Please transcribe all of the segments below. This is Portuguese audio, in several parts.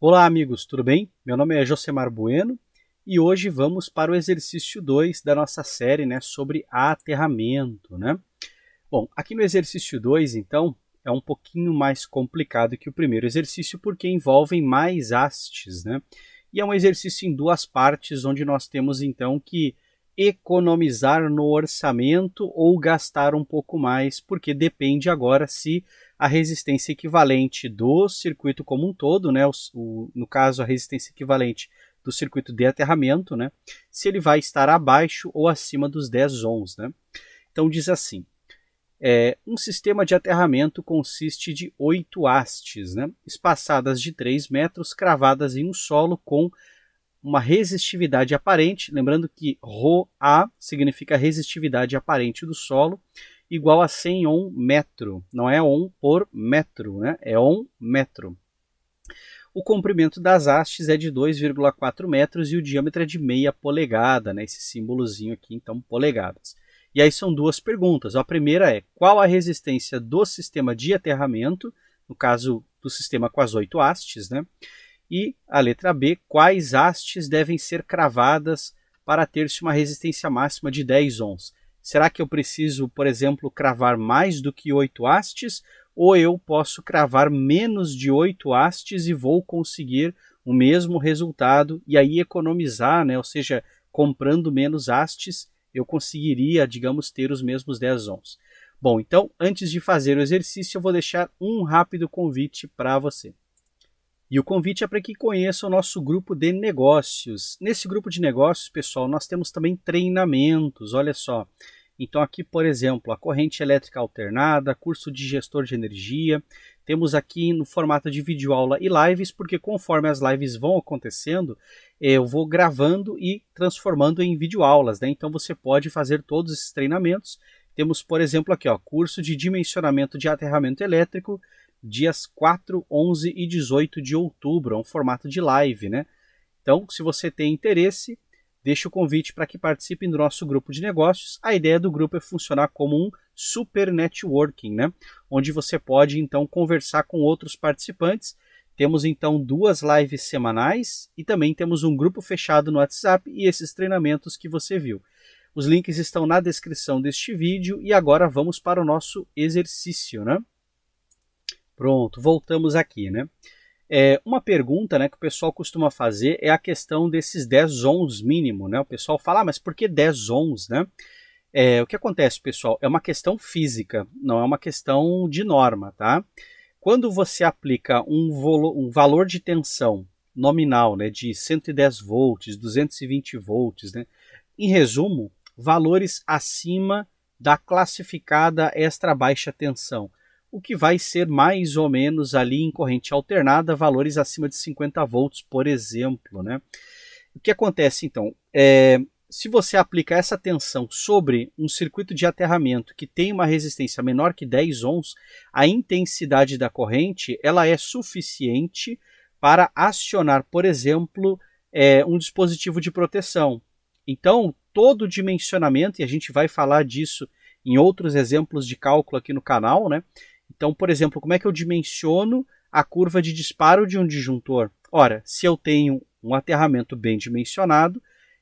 Olá, amigos, tudo bem? Meu nome é Josemar Bueno e hoje vamos para o exercício 2 da nossa série, sobre aterramento, Bom, aqui no exercício 2, então, é um pouquinho mais complicado que o primeiro exercício porque envolvem mais hastes, E é um exercício em duas partes, onde nós temos, então, que economizar no orçamento ou gastar um pouco mais, porque depende agora se a resistência equivalente do circuito como um todo, no caso a resistência equivalente do circuito de aterramento, se ele vai estar abaixo ou acima dos 10 ohms. Então diz assim, um sistema de aterramento consiste de 8 hastes, espaçadas de 3 metros, cravadas em um solo com uma resistividade aparente, lembrando que ρA significa resistividade aparente do solo, igual a 100 ohm metro, não é ohm por metro, é ohm metro. O comprimento das hastes é de 2,4 metros e o diâmetro é de meia polegada, esse símbolozinho aqui, então, polegadas. E aí são duas perguntas. A primeira é, qual a resistência do sistema de aterramento, no caso do sistema com as 8 hastes, E a letra B, quais hastes devem ser cravadas para ter-se uma resistência máxima de 10 ohms? Será que eu preciso, por exemplo, cravar mais do que 8 hastes? Ou eu posso cravar menos de 8 hastes e vou conseguir o mesmo resultado e aí economizar, ou seja, comprando menos hastes, eu conseguiria, digamos, ter os mesmos 10 ohms. Bom, então, antes de fazer o exercício, eu vou deixar um rápido convite para você. E o convite é para que conheça o nosso grupo de negócios. Nesse grupo de negócios, pessoal, nós temos também treinamentos, olha só. Então aqui, por exemplo, a corrente elétrica alternada, curso de gestor de energia. Temos aqui no formato de videoaula e lives, porque conforme as lives vão acontecendo, eu vou gravando e transformando em videoaulas, Então você pode fazer todos esses treinamentos. Temos, por exemplo, aqui, curso de dimensionamento de aterramento elétrico, dias 4, 11 e 18 de outubro, é um formato de live, Então, se você tem interesse, deixa o convite para que participem do nosso grupo de negócios. A ideia do grupo é funcionar como um super networking, Onde você pode, então, conversar com outros participantes. Temos, então, 2 lives semanais e também temos um grupo fechado no WhatsApp e esses treinamentos que você viu. Os links estão na descrição deste vídeo e agora vamos para o nosso exercício, Pronto, voltamos aqui, uma pergunta, que o pessoal costuma fazer é a questão desses 10 ohms mínimo, O pessoal fala, mas por que 10 ohms, o que acontece, pessoal, é uma questão física, não é uma questão de norma, tá? Quando você aplica um valor de tensão nominal, de 110 volts, 220 volts, em resumo, valores acima da classificada extra baixa tensão, o que vai ser mais ou menos ali em corrente alternada, valores acima de 50 volts, por exemplo. O que acontece então? Se você aplica essa tensão sobre um circuito de aterramento que tem uma resistência menor que 10 ohms, a intensidade da corrente ela é suficiente para acionar, por exemplo, um dispositivo de proteção. Então, todo o dimensionamento, e a gente vai falar disso em outros exemplos de cálculo aqui no canal, Então, por exemplo, como é que eu dimensiono a curva de disparo de um disjuntor? Ora, se eu tenho um aterramento bem dimensionado,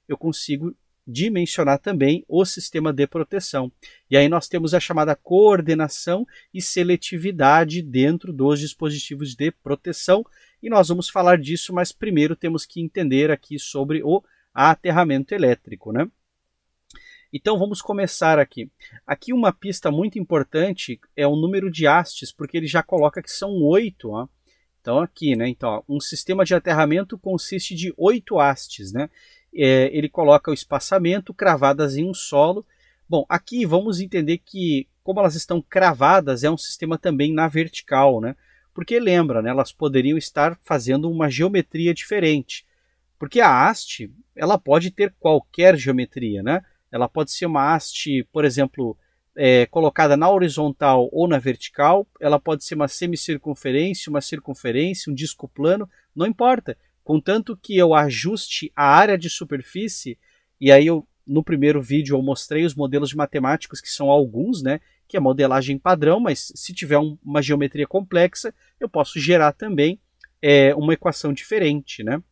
eu consigo dimensionar também o sistema de proteção. E aí nós temos a chamada coordenação e seletividade dentro dos dispositivos de proteção. E nós vamos falar disso, mas primeiro temos que entender aqui sobre o aterramento elétrico, Então vamos começar aqui. Aqui uma pista muito importante é o número de hastes, porque ele já coloca que são 8. Então aqui, Então, um sistema de aterramento consiste de 8 hastes, Ele coloca o espaçamento cravadas em um solo. Bom, aqui vamos entender que, como elas estão cravadas, é um sistema também na vertical, Porque lembra, elas poderiam estar fazendo uma geometria diferente. Porque a haste, ela pode ter qualquer geometria, Ela pode ser uma haste, por exemplo, colocada na horizontal ou na vertical. Ela pode ser uma semicircunferência, uma circunferência, um disco plano, não importa. Contanto que eu ajuste a área de superfície, e aí no primeiro vídeo eu mostrei os modelos de matemáticos, que são alguns, que é modelagem padrão, mas se tiver uma geometria complexa, eu posso gerar também uma equação diferente, né?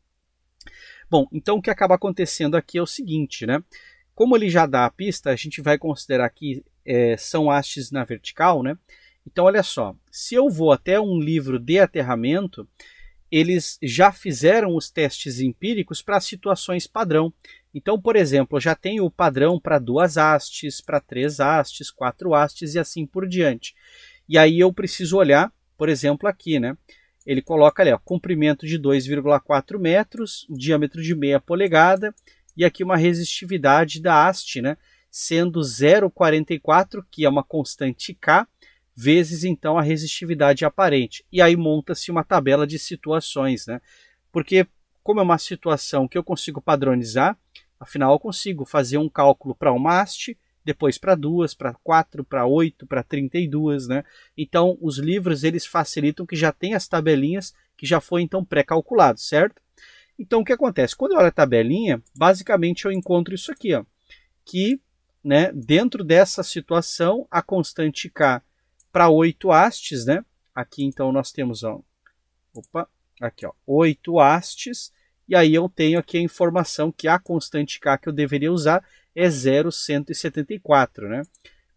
Bom, então o que acaba acontecendo aqui é o seguinte, né? Como ele já dá a pista, a gente vai considerar que são hastes na vertical, né? Então, olha só, se eu vou até um livro de aterramento, eles já fizeram os testes empíricos para situações padrão. Então, por exemplo, eu já tenho o padrão para 2 hastes, para 3 hastes, 4 hastes e assim por diante. E aí eu preciso olhar, por exemplo, aqui, né? Ele coloca ali, ó, comprimento de 2,4 metros, diâmetro de meia polegada, e aqui uma resistividade da haste, né? Sendo 0,44, que é uma constante K, vezes então a resistividade aparente. E aí monta-se uma tabela de situações, né? Porque como é uma situação que eu consigo padronizar, afinal eu consigo fazer um cálculo para uma haste, depois para 2, para 4, para 8, para 32, né? Então os livros eles facilitam que já tem as tabelinhas que já foi então pré-calculado, certo? Então o que acontece? Quando eu olho a tabelinha, basicamente eu encontro isso aqui, ó, que, né, dentro dessa situação a constante K para 8 hastes, né? Aqui então nós temos, ó, aqui, ó, 8 hastes, e aí eu tenho aqui a informação que a constante K que eu deveria usar é 0,174, né?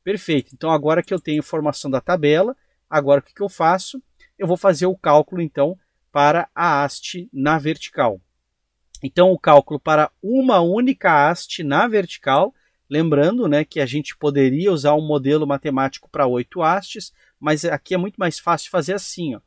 Perfeito. Então agora que eu tenho informação da tabela, agora o que eu faço? Eu vou fazer o cálculo então para a haste na vertical. Então o cálculo para uma única haste na vertical, lembrando, né, que a gente poderia usar um modelo matemático para 8 hastes, mas aqui é muito mais fácil fazer assim, ó.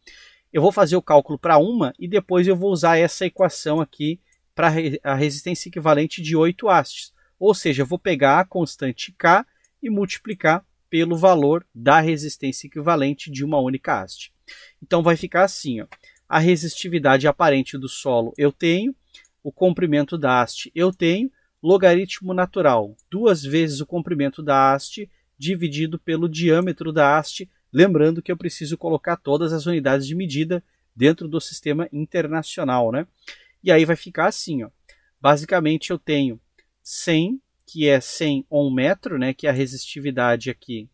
Eu vou fazer o cálculo para uma e depois eu vou usar essa equação aqui para a resistência equivalente de 8 hastes. Ou seja, eu vou pegar a constante K e multiplicar pelo valor da resistência equivalente de uma única haste. Então vai ficar assim, ó. A resistividade aparente do solo eu tenho, o comprimento da haste eu tenho, logaritmo natural, 2 vezes o comprimento da haste dividido pelo diâmetro da haste, lembrando que eu preciso colocar todas as unidades de medida dentro do sistema internacional, né? E aí vai ficar assim, ó. Basicamente eu tenho 100, que é 100 Ohm metro, né, que é a resistividade aqui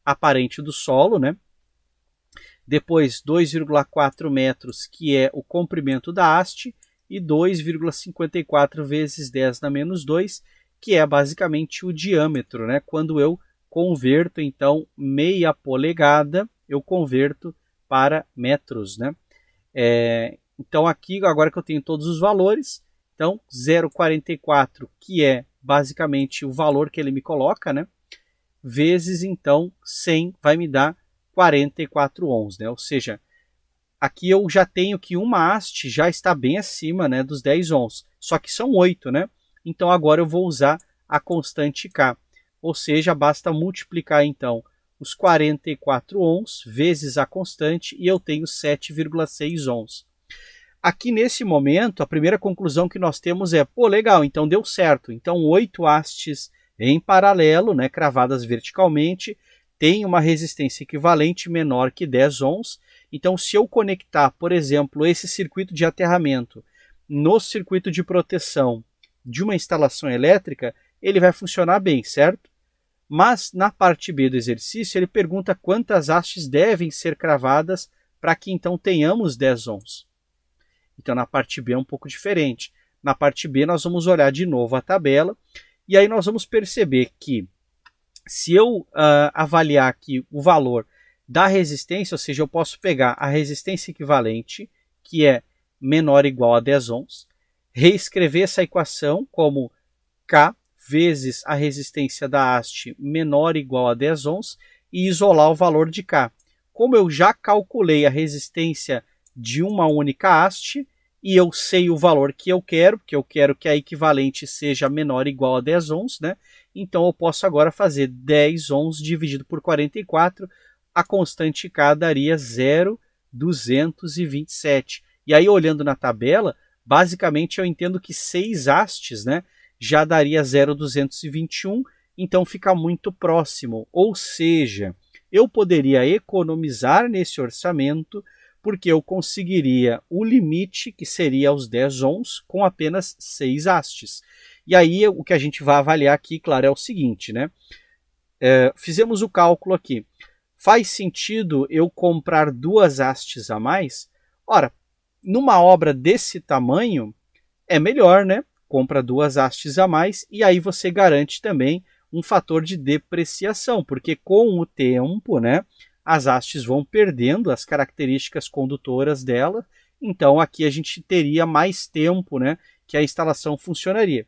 aparente do solo, né? Depois 2,4 metros, que é o comprimento da haste, e 2,54 vezes 10 na menos 2, que é basicamente o diâmetro, né? Quando eu converto, então, meia polegada, eu converto para metros, né? Então, aqui, agora que eu tenho todos os valores, então, 0,44, que é basicamente o valor que ele me coloca, né? Vezes, então, 100 vai me dar 44 ohms, né? Ou seja, aqui eu já tenho que uma haste já está bem acima, né, dos 10 ohms. Só que são 8, né? Então agora eu vou usar a constante K. Ou seja, basta multiplicar então os 44 ohms vezes a constante e eu tenho 7,6 ohms. Aqui nesse momento, a primeira conclusão que nós temos é, pô, legal, então deu certo. Então 8 hastes em paralelo, né, cravadas verticalmente, tem uma resistência equivalente menor que 10 ohms. Então, se eu conectar, por exemplo, esse circuito de aterramento no circuito de proteção de uma instalação elétrica, ele vai funcionar bem, certo? Mas na parte B do exercício, ele pergunta quantas hastes devem ser cravadas para que então tenhamos 10 ohms. Então, na parte B é um pouco diferente. Na parte B, nós vamos olhar de novo a tabela e aí nós vamos perceber que se eu avaliar aqui o valor da resistência, ou seja, eu posso pegar a resistência equivalente, que é menor ou igual a 10 ohms, reescrever essa equação como K vezes a resistência da haste menor ou igual a 10 ohms e isolar o valor de K. Como eu já calculei a resistência de uma única haste e eu sei o valor que eu quero, porque eu quero que a equivalente seja menor ou igual a 10 ohms, né? Então eu posso agora fazer 10 ohms dividido por 44, a constante K daria 0,227. E aí, olhando na tabela, basicamente eu entendo que 6 hastes, né, já daria 0,221, então fica muito próximo. Ou seja, eu poderia economizar nesse orçamento, porque eu conseguiria o limite, que seria os 10 ohms, com apenas 6 hastes. E aí o que a gente vai avaliar aqui, claro, é o seguinte, né? Fizemos o cálculo aqui. Faz sentido eu comprar 2 hastes a mais? Ora, numa obra desse tamanho, é melhor, né? Compra 2 hastes a mais e aí você garante também um fator de depreciação, porque com o tempo, né, as hastes vão perdendo as características condutoras dela, então aqui a gente teria mais tempo, né, que a instalação funcionaria.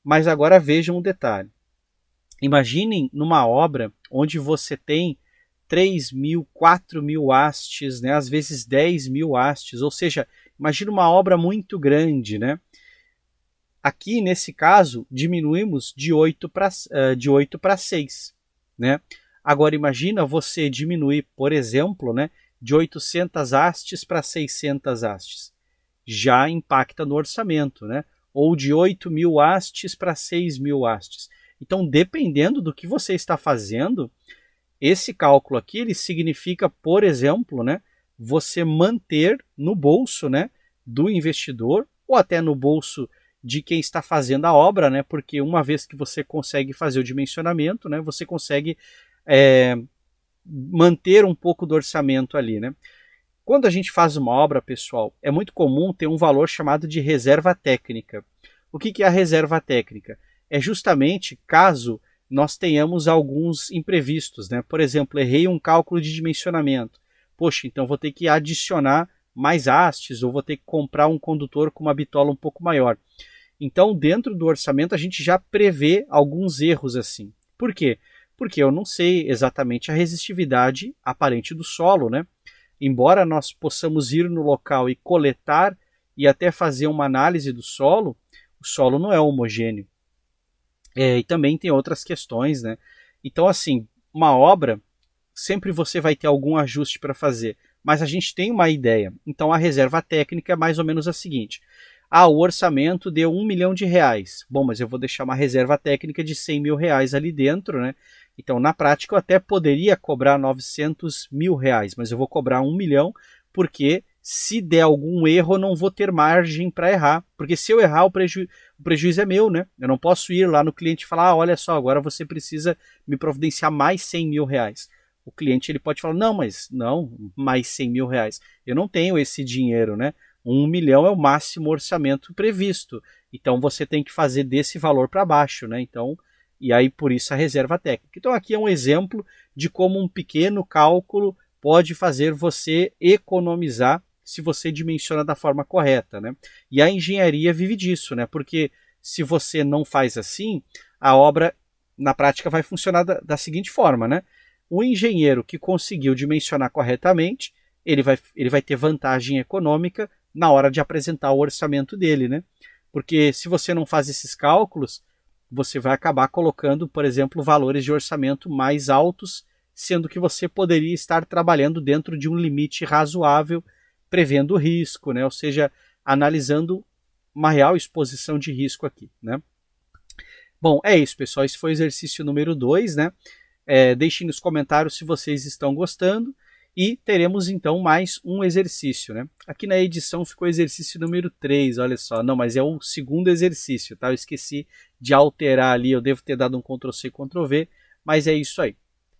Mas agora vejam um detalhe. Imaginem numa obra onde você tem 3.000, 4.000 hastes, né, às vezes 10.000 hastes, ou seja, imagina uma obra muito grande, né? Aqui, nesse caso, diminuímos de 8 para 6. Né? Agora, imagina você diminuir, por exemplo, né, de 800 hastes para 600 hastes. Já impacta no orçamento. Né? Ou de 8.000 hastes para 6.000 hastes. Então, dependendo do que você está fazendo, esse cálculo aqui ele significa, por exemplo, né, você manter no bolso, né, do investidor ou até no bolso de quem está fazendo a obra, né, porque uma vez que você consegue fazer o dimensionamento, né, você consegue manter um pouco do orçamento ali. Né. Quando a gente faz uma obra, pessoal, é muito comum ter um valor chamado de reserva técnica. O que é a reserva técnica? É justamente caso nós tenhamos alguns imprevistos, né? Por exemplo, errei um cálculo de dimensionamento. Poxa, então vou ter que adicionar mais hastes ou vou ter que comprar um condutor com uma bitola um pouco maior. Então, dentro do orçamento, a gente já prevê alguns erros assim. Por quê? Porque eu não sei exatamente a resistividade aparente do solo, né? Embora nós possamos ir no local e coletar e até fazer uma análise do solo, o solo não é homogêneo. E também tem outras questões, né? Então, assim, uma obra, sempre você vai ter algum ajuste para fazer, mas a gente tem uma ideia. Então, a reserva técnica é mais ou menos a seguinte. O orçamento deu R$1 milhão. Bom, mas eu vou deixar uma reserva técnica de R$100 mil ali dentro, né? Então, na prática, eu até poderia cobrar R$900 mil, mas eu vou cobrar 1 milhão, porque se der algum erro, eu não vou ter margem para errar. Porque se eu errar, o prejuízo é meu, né? Eu não posso ir lá no cliente e falar, olha só, agora você precisa me providenciar mais R$100 mil. O cliente ele pode falar, não, mas não, mais R$100 mil. Eu não tenho esse dinheiro, né? 1 milhão é o máximo orçamento previsto. Então você tem que fazer desse valor para baixo, né? Então, e aí por isso a reserva técnica. Então aqui é um exemplo de como um pequeno cálculo pode fazer você economizar se você dimensiona da forma correta, né? E a engenharia vive disso, né? Porque se você não faz assim, a obra na prática vai funcionar da seguinte forma, né? O engenheiro que conseguiu dimensionar corretamente, ele vai ter vantagem econômica na hora de apresentar o orçamento dele, né? Porque se você não faz esses cálculos, você vai acabar colocando, por exemplo, valores de orçamento mais altos, sendo que você poderia estar trabalhando dentro de um limite razoável, prevendo o risco, né? Ou seja, analisando uma real exposição de risco aqui, né? Bom, é isso, pessoal. Esse foi o exercício número 2, né? Deixem nos comentários se vocês estão gostando. E teremos então mais um exercício, né? Aqui na edição ficou exercício número 3, olha só. Não, mas é o segundo exercício, tá? Eu esqueci de alterar ali, eu devo ter dado um Ctrl+C e Ctrl+V, mas é isso aí.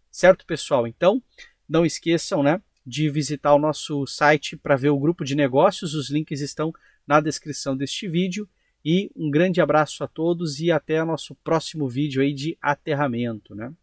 Certo, pessoal? Então, não esqueçam, né, de visitar o nosso site para ver o grupo de negócios, os links estão na descrição deste vídeo. E um grande abraço a todos e até o nosso próximo vídeo aí de aterramento, né?